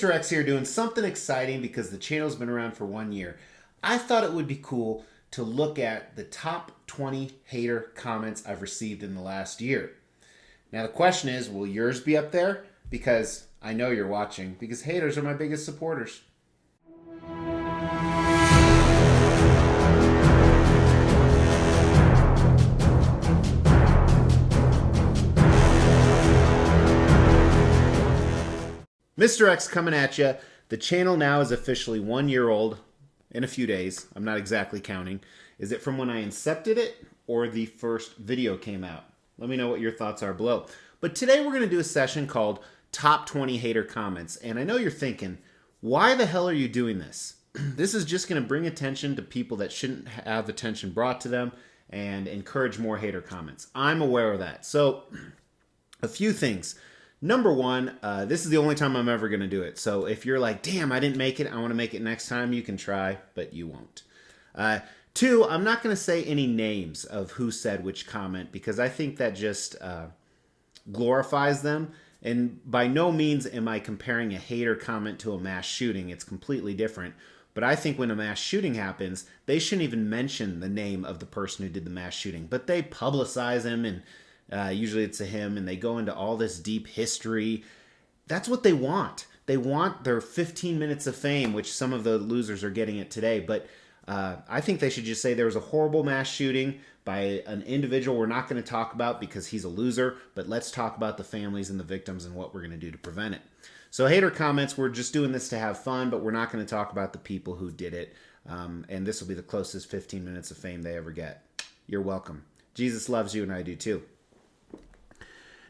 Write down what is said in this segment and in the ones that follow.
Mr. X here doing something exciting because the channel's been around for 1 year. I thought it would be cool to look at the top 20 hater comments I've received in the last year. Now the question is, will yours be up there? Because I know you're watching, because haters are my biggest supporters. Mr. X coming at you. The channel now is officially 1 year old in a few days. I'm not exactly counting. Is it from when I incepted it or the first video came out? Let me know what your thoughts are below. But today we're going to do a session called Top 20 Hater Comments. And I know you're thinking, why the hell are you doing this? This is just going to bring attention to people that shouldn't have attention brought to them and encourage more hater comments. I'm aware of that. So a few things. Number one, this is the only time I'm ever going to do it. So if you're like, damn, I didn't make it, I want to make it next time, you can try, but you won't. Two, I'm not going to say any names of who said which comment because I think that just glorifies them. And by no means am I comparing a hater comment to a mass shooting. It's completely different. But I think when a mass shooting happens, they shouldn't even mention the name of the person who did the mass shooting. But they publicize him, and usually it's a him, and they go into all this deep history. That's what they want. They want their 15 minutes of fame, which some of the losers are getting it today. But I think they should just say there was a horrible mass shooting by an individual we're not going to talk about because he's a loser, but let's talk about the families and the victims and what we're going to do to prevent it. So hater comments, we're just doing this to have fun, but we're not going to talk about the people who did it. And this will be the closest 15 minutes of fame they ever get. You're welcome. Jesus loves you, and I do too.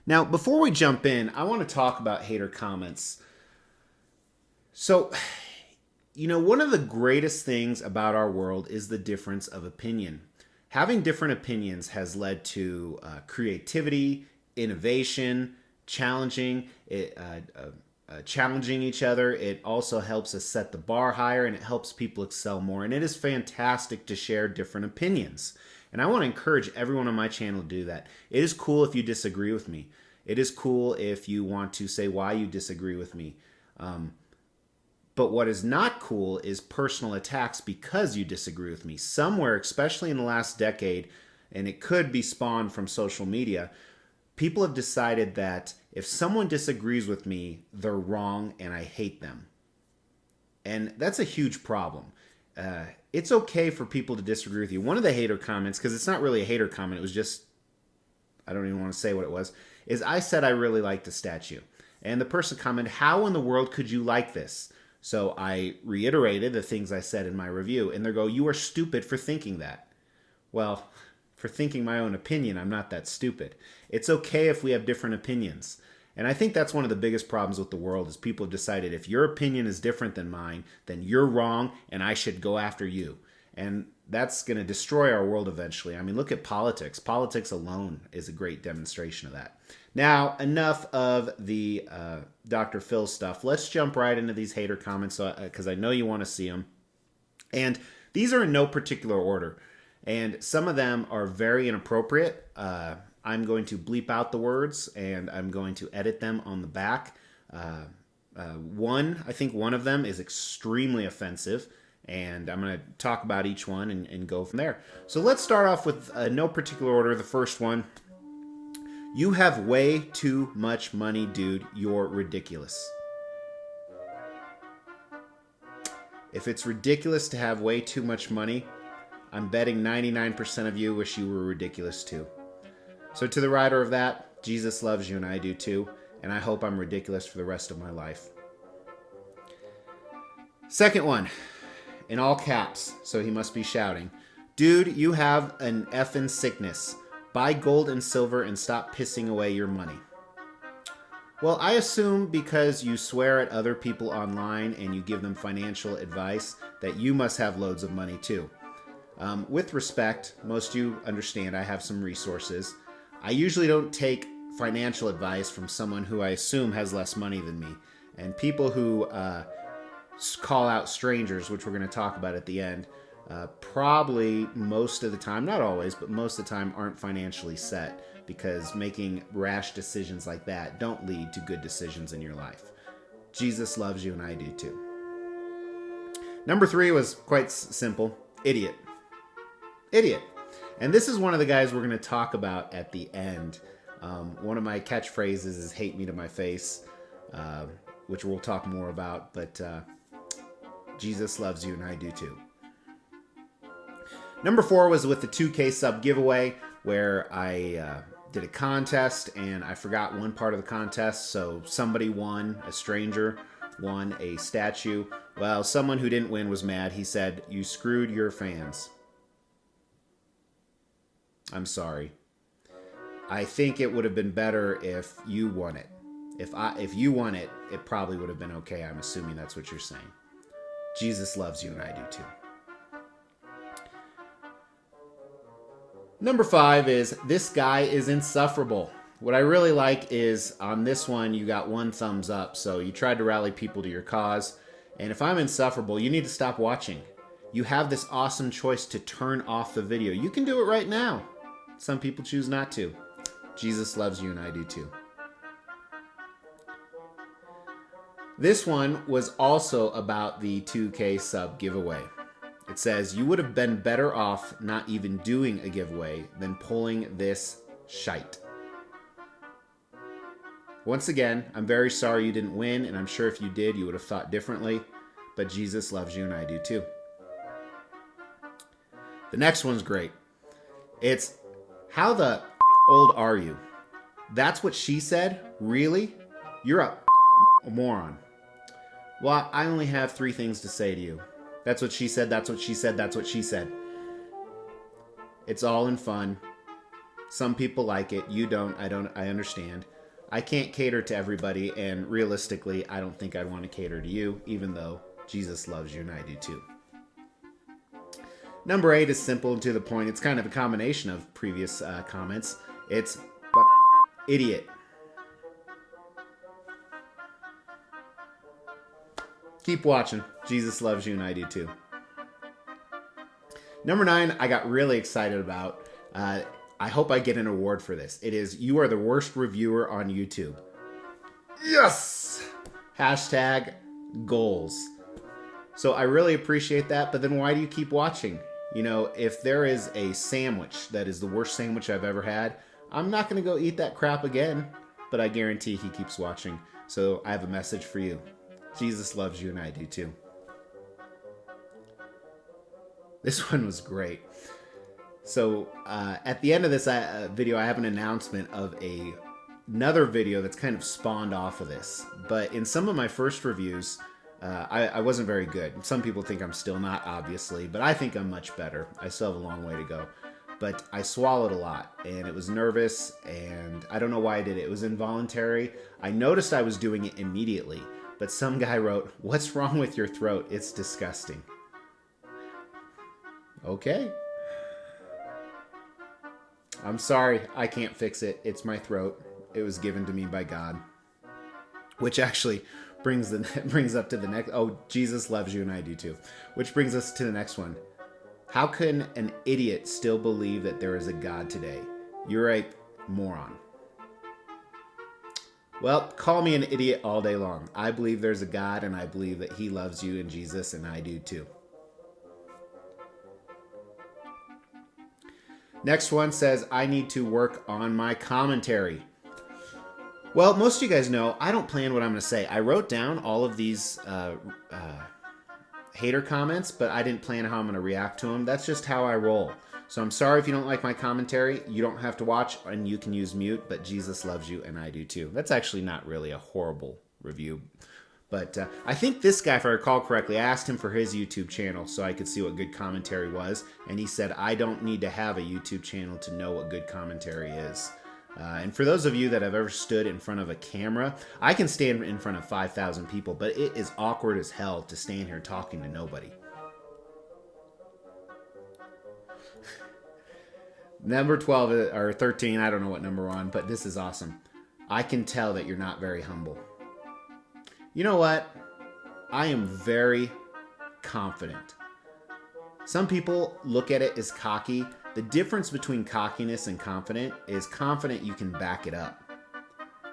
Now, before we jump in, I want to talk about hater comments. So, you know, one of the greatest things about our world is the difference of opinion. Having different opinions has led to creativity, innovation, challenging each other. It also helps us set the bar higher, and it helps people excel more. And it is fantastic to share different opinions. And I want to encourage everyone on my channel to do that. It is cool if you disagree with me. It is cool if you want to say why you disagree with me. But what is not cool is personal attacks because you disagree with me. Somewhere, especially in the last decade, and it could be spawned from social media, people have decided that if someone disagrees with me, they're wrong and I hate them. And that's a huge problem. It's okay for people to disagree with you. One of the hater comments, because it's not really a hater comment, it was just, I don't even want to say what it was, is I said I really liked the statue. And the person commented, how in the world could you like this? So I reiterated the things I said in my review, and they go, you are stupid for thinking that. Well, for thinking my own opinion, I'm not that stupid. It's okay if we have different opinions. And I think that's one of the biggest problems with the world is people have decided if your opinion is different than mine, then you're wrong and I should go after you. And that's going to destroy our world eventually. I mean, look at politics. Politics alone is a great demonstration of that. Now, enough of the Dr. Phil stuff. Let's jump right into these hater comments because I know you want to see them. And these are in no particular order. And some of them are very inappropriate. I'm going to bleep out the words and I'm going to edit them on the back. I think one of them is extremely offensive. And I'm going to talk about each one and go from there. So let's start off with no particular order. The first one. You have way too much money, dude. You're ridiculous. If it's ridiculous to have way too much money, I'm betting 99% of you wish you were ridiculous too. So to the writer of that, Jesus loves you and I do too. And I hope I'm ridiculous for the rest of my life. Second one. In all caps, so he must be shouting. Dude, you have an effing sickness. Buy gold and silver and stop pissing away your money. Well, I assume because you swear at other people online and you give them financial advice that you must have loads of money too. With respect, most of you understand I have some resources. I usually don't take financial advice from someone who I assume has less money than me. And people who call out strangers, which we're going to talk about at the end, probably most of the time, not always, but most of the time aren't financially set because making rash decisions like that don't lead to good decisions in your life. Jesus loves you and I do too. Number 3 was quite simple. Idiot. Idiot. And this is one of the guys we're going to talk about at the end. One of my catchphrases is hate me to my face, which we'll talk more about. But Jesus loves you and I do too. Number 4 was with the 2K sub giveaway, where I did a contest and I forgot one part of the contest. So somebody won, a stranger won a statue. Well, someone who didn't win was mad. He said, "You screwed your fans." I'm sorry. I think it would have been better if you won it. If you won it, it probably would have been okay. I'm assuming that's what you're saying. Jesus loves you and I do too. Number 5 is this guy is insufferable. What I really like is on this one, you got 1 thumbs up. So you tried to rally people to your cause. And if I'm insufferable, you need to stop watching. You have this awesome choice to turn off the video. You can do it right now. Some people choose not to. Jesus loves you and I do too. This one was also about the 2K sub giveaway. It says, you would have been better off not even doing a giveaway than pulling this shite. Once again, I'm very sorry you didn't win, and I'm sure if you did, you would have thought differently, but Jesus loves you and I do too. The next one's great. It's, how the old are you? That's what she said? Really? You're a moron. Well, I only have 3 things to say to you. That's what she said, that's what she said, that's what she said. It's all in fun. Some people like it. You don't. I understand. I can't cater to everybody, and realistically, I don't think I'd want to cater to you, even though Jesus loves you and I do too. Number 8 is simple and to the point. It's kind of a combination of previous comments. It's idiot. Keep watching. Jesus loves you and I do too. Number 9, I got really excited about. I hope I get an award for this. It is, you are the worst reviewer on YouTube. Yes! Hashtag goals. So I really appreciate that, but then why do you keep watching? You know, if there is a sandwich that is the worst sandwich I've ever had, I'm not going to go eat that crap again, but I guarantee he keeps watching. So I have a message for you. Jesus loves you and I do too. This one was great. So at the end of this video, I have an announcement of another video that's kind of spawned off of this. But in some of my first reviews, I wasn't very good. Some people think I'm still not, obviously, but I think I'm much better. I still have a long way to go. But I swallowed a lot, and it was nervous, and I don't know why I did it. It was involuntary. I noticed I was doing it immediately, but some guy wrote, "What's wrong with your throat? It's disgusting." Okay. I'm sorry, I can't fix it. It's my throat. It was given to me by God. Which actually brings up to the next. Oh, Jesus loves you and I do too. Which brings us to the next one. How can an idiot still believe that there is a God today? You're a moron. Well, call me an idiot all day long. I believe there's a God, and I believe that he loves you and Jesus, and I do too. Next one says, I need to work on my commentary. Well, most of you guys know I don't plan what I'm going to say. I wrote down all of these hater comments, but I didn't plan how I'm going to react to them. That's just how I roll. So I'm sorry if you don't like my commentary. You don't have to watch, and you can use mute, but Jesus loves you, and I do too. That's actually not really a horrible review. But I think this guy, if I recall correctly, I asked him for his YouTube channel so I could see what good commentary was. And he said, I don't need to have a YouTube channel to know what good commentary is. And for those of you that have ever stood in front of a camera, I can stand in front of 5,000 people, but it is awkward as hell to stand here talking to nobody. Number 12 or 13, I don't know what number we're on, but this is awesome. I can tell that you're not very humble. You know what? I am very confident. Some people look at it as cocky. The difference between cockiness and confident is confident you can back it up.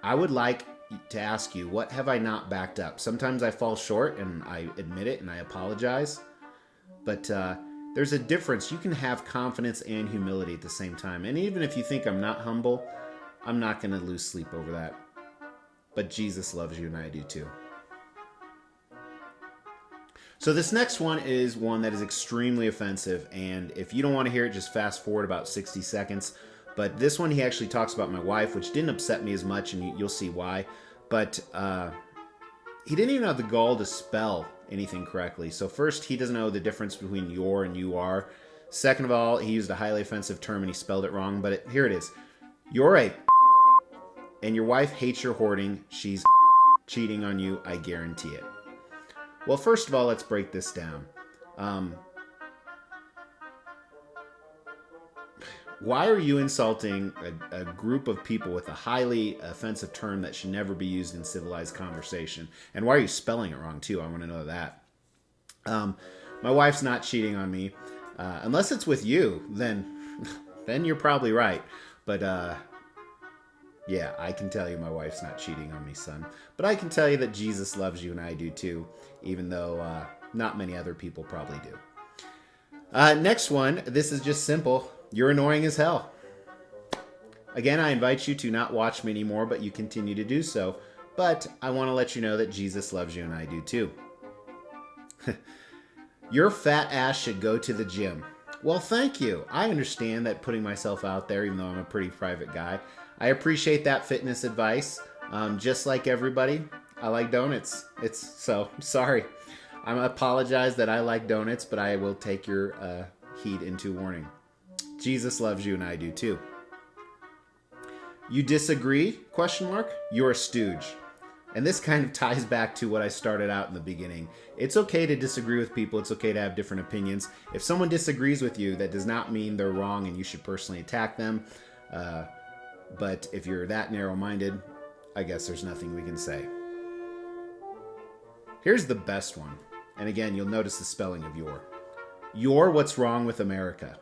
I would like to ask you, what have I not backed up? Sometimes I fall short, and I admit it, and I apologize. But there's a difference. You can have confidence and humility at the same time. And even if you think I'm not humble, I'm not going to lose sleep over that. But Jesus loves you, and I do too. So this next one is one that is extremely offensive, and if you don't want to hear it, just fast forward about 60 seconds. But this one, he actually talks about my wife, which didn't upset me as much, and you'll see why. But he didn't even have the gall to spell anything correctly. So first, he doesn't know the difference between your and you are. Second of all, he used a highly offensive term, and he spelled it wrong. But here it is. You're a and your wife hates your hoarding. She's cheating on you. I guarantee it. Well, first of all, let's break this down. Why are you insulting a group of people with a highly offensive term that should never be used in civilized conversation? And why are you spelling it wrong, too? I want to know that. My wife's not cheating on me. Unless it's with you, then you're probably right. But yeah, I can tell you my wife's not cheating on me, son. But I can tell you that Jesus loves you, and I do too, even though not many other people probably do. Next one, this is just simple. You're annoying as hell. Again, I invite you to not watch me anymore, but you continue to do so. But I want to let you know that Jesus loves you, and I do too. Your fat ass should go to the gym. Well, thank you. I understand that putting myself out there, even though I'm a pretty private guy. I appreciate that fitness advice. Just like everybody, I like donuts. So sorry. I apologize that I like donuts, but I will take your heed into warning. Jesus loves you, and I do too. You disagree? ? You're a stooge. And this kind of ties back to what I started out in the beginning. It's okay to disagree with people. It's okay to have different opinions. If someone disagrees with you, that does not mean they're wrong and you should personally attack them. But if you're that narrow-minded, I guess there's nothing we can say. Here's the best one. And again, you'll notice the spelling of your. You're what's wrong with America.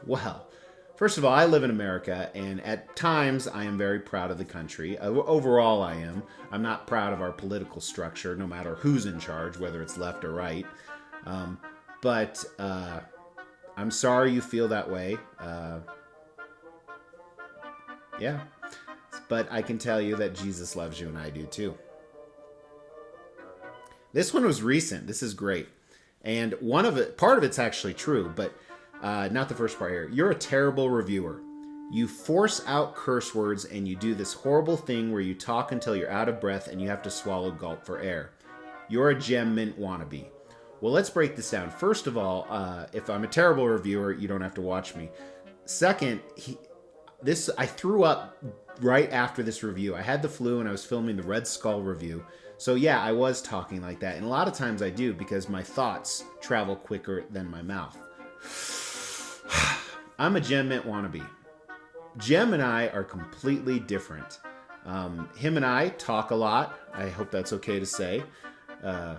Well, first of all, I live in America, and at times I am very proud of the country. Overall, I am. I'm not proud of our political structure, no matter who's in charge, whether it's left or right. But I'm sorry you feel that way. Yeah. But I can tell you that Jesus loves you, and I do too. This one was recent. This is great. And part of it's actually true, but not the first part here. You're a terrible reviewer. You force out curse words, and you do this horrible thing where you talk until you're out of breath and you have to swallow gulp for air. You're a gem mint wannabe. Well, let's break this down. First of all, if I'm a terrible reviewer, you don't have to watch me. Second, I threw up right after this review. I had the flu and I was filming the Red Skull review. So yeah, I was talking like that. And a lot of times I do because my thoughts travel quicker than my mouth. I'm a gem mint wannabe. Jem and I are completely different. Him and I talk a lot. I hope that's okay to say. A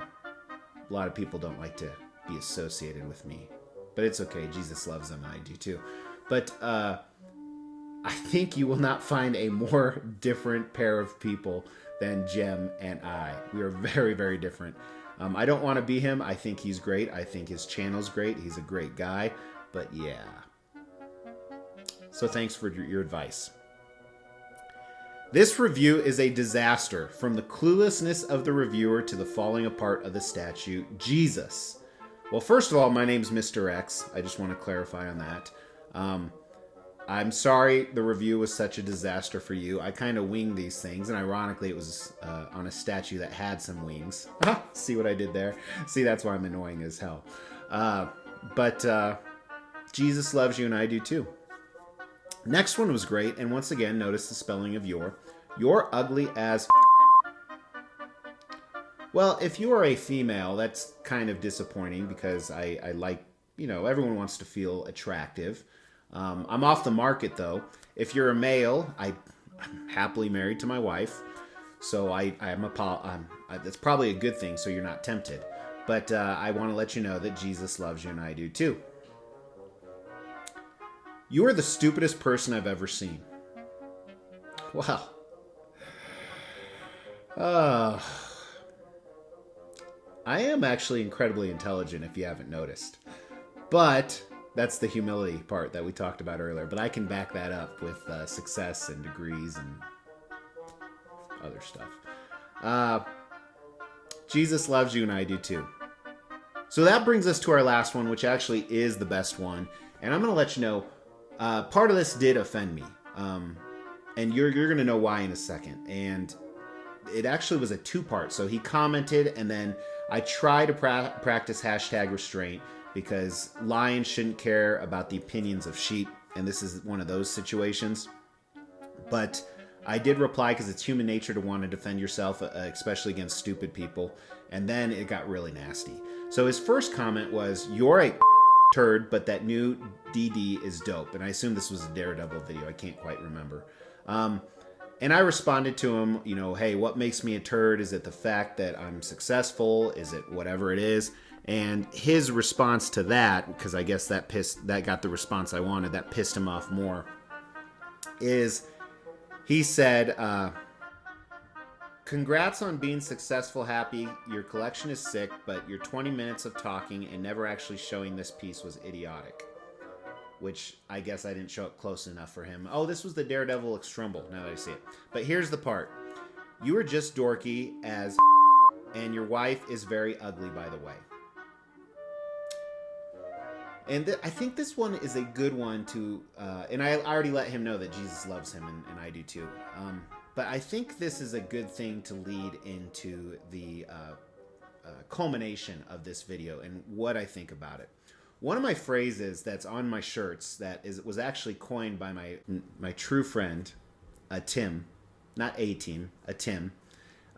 lot of people don't like to be associated with me. But it's okay. Jesus loves them and I do too. But I think you will not find a more different pair of people than Jem and I. We are very, very different. I don't want to be him. I think he's great. I think his channel's great. He's a great guy. But yeah. So thanks for your advice. This review is a disaster, from the cluelessness of the reviewer to the falling apart of the statue. Jesus. Well, first of all, my name's Mr. X. I just want to clarify on that. I'm sorry the review was such a disaster for you. I kind of winged these things, and ironically, it was on a statue that had some wings. See what I did there? See, that's why I'm annoying as hell. But Jesus loves you, and I do too. Next one was great, and once again, notice the spelling of your. You're ugly as... Well, if you are a female, that's kind of disappointing because I like, everyone wants to feel attractive. I'm off the market, though. If you're a male, I'm happily married to my wife, so that's probably a good thing, so you're not tempted. But I want to let you know that Jesus loves you, and I do too. You are the stupidest person I've ever seen. Well, Uh, I am actually incredibly intelligent, if you haven't noticed. But that's the humility part that we talked about earlier. But I can back that up with success and degrees and other stuff. Jesus loves you, and I do too. So that brings us to our last one, which actually is the best one. And I'm going to let you know, part of this did offend me. And you're going to know why in a second. And it actually was a two-part. So he commented, and then I try to practice hashtag restraint, because lions shouldn't care about the opinions of sheep. And this is one of those situations. But I did reply because it's human nature to want to defend yourself, especially against stupid people. And then it got really nasty. So his first comment was, "You're a turd, but that new DD is dope." And I assume this was a Daredevil video. I can't quite remember. And I responded to him, you know, hey, what makes me a turd? Is it the fact that I'm successful? Is it whatever it is? And his response to that, because I guess that got the response I wanted, that pissed him off more, is he said, "Congrats on being successful, Happy. Your collection is sick, but your 20 minutes of talking and never actually showing this piece was idiotic." Which I guess I didn't show it close enough for him. Oh, this was the Daredevil Xtreme, now that I see it. But here's the part. You are just dorky as and your wife is very ugly, by the way. And I think this one is a good one to, and I already let him know that Jesus loves him, and I do too. But I think this is a good thing to lead into the culmination of this video and what I think about it. One of my phrases that's on my shirts that was actually coined by my true friend, Tim, not A-Team, Tim,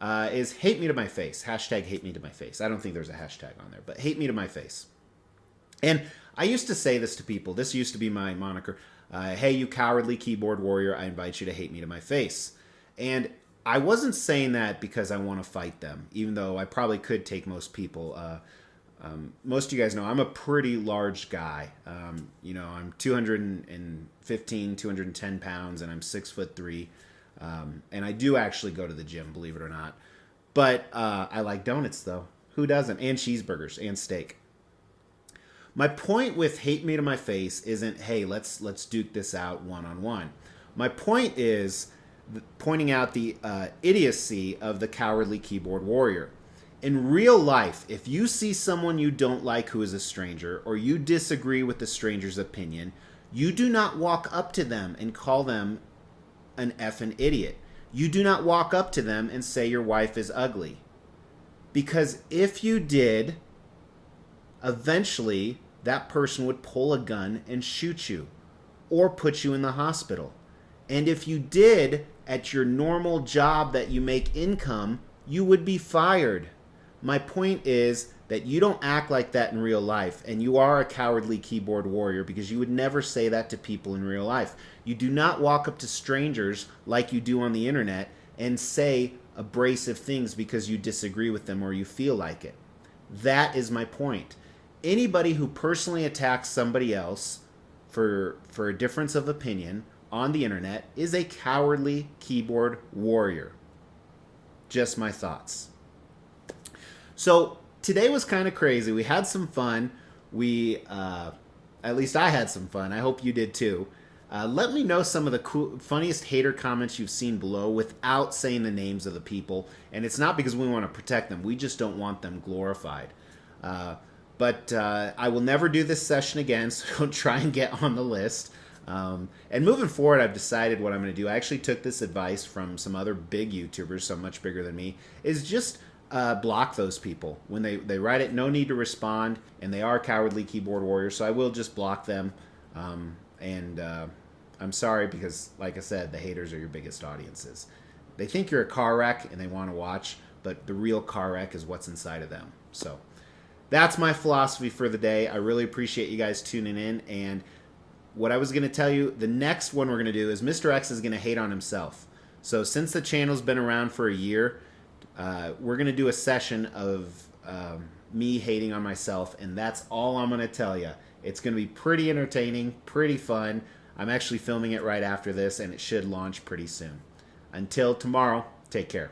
is "hate me to my face." Hashtag hate me to my face. I don't think there's a hashtag on there, but hate me to my face. And I used to say this to people. This used to be my moniker. Hey, you cowardly keyboard warrior, I invite you to hate me to my face. And I wasn't saying that because I want to fight them, even though I probably could take most people. Most of you guys know I'm a pretty large guy. You know, I'm 215, 210 pounds, and I'm 6'3". And I do actually go to the gym, believe it or not. But I like donuts, though. Who doesn't? And cheeseburgers and steak. My point with hate me to my face isn't, hey, let's duke this out one-on-one. My point is pointing out the idiocy of the cowardly keyboard warrior. In real life, if you see someone you don't like who is a stranger, or you disagree with the stranger's opinion, you do not walk up to them and call them an effing idiot. You do not walk up to them and say your wife is ugly. Because if you did, eventually that person would pull a gun and shoot you or put you in the hospital. And if you did, at your normal job that you make income, you would be fired. My point is that you don't act like that in real life, and you are a cowardly keyboard warrior because you would never say that to people in real life. You do not walk up to strangers like you do on the internet and say abrasive things because you disagree with them or you feel like it. That is my point. Anybody who personally attacks somebody else for a difference of opinion on the internet is a cowardly keyboard warrior. Just my thoughts. So today was kind of crazy. We had some fun. At least I had some fun. I hope you did too. Let me know some of the funniest hater comments you've seen below without saying the names of the people. And it's not because we want to protect them. We just don't want them glorified. But I will never do this session again, so don't try and get on the list. And moving forward, I've decided what I'm going to do. I actually took this advice from some other big YouTubers, so much bigger than me, is just block those people. When they write it, no need to respond, and they are cowardly keyboard warriors, so I will just block them. I'm sorry because, like I said, the haters are your biggest audiences. They think you're a car wreck and they want to watch, but the real car wreck is what's inside of them. So that's my philosophy for the day. I really appreciate you guys tuning in. And what I was going to tell you, the next one we're going to do is Mr. X is going to hate on himself. So since the channel's been around for a year, we're going to do a session of me hating on myself, and that's all I'm going to tell you. It's going to be pretty entertaining, pretty fun. I'm actually filming it right after this, and it should launch pretty soon. Until tomorrow, take care.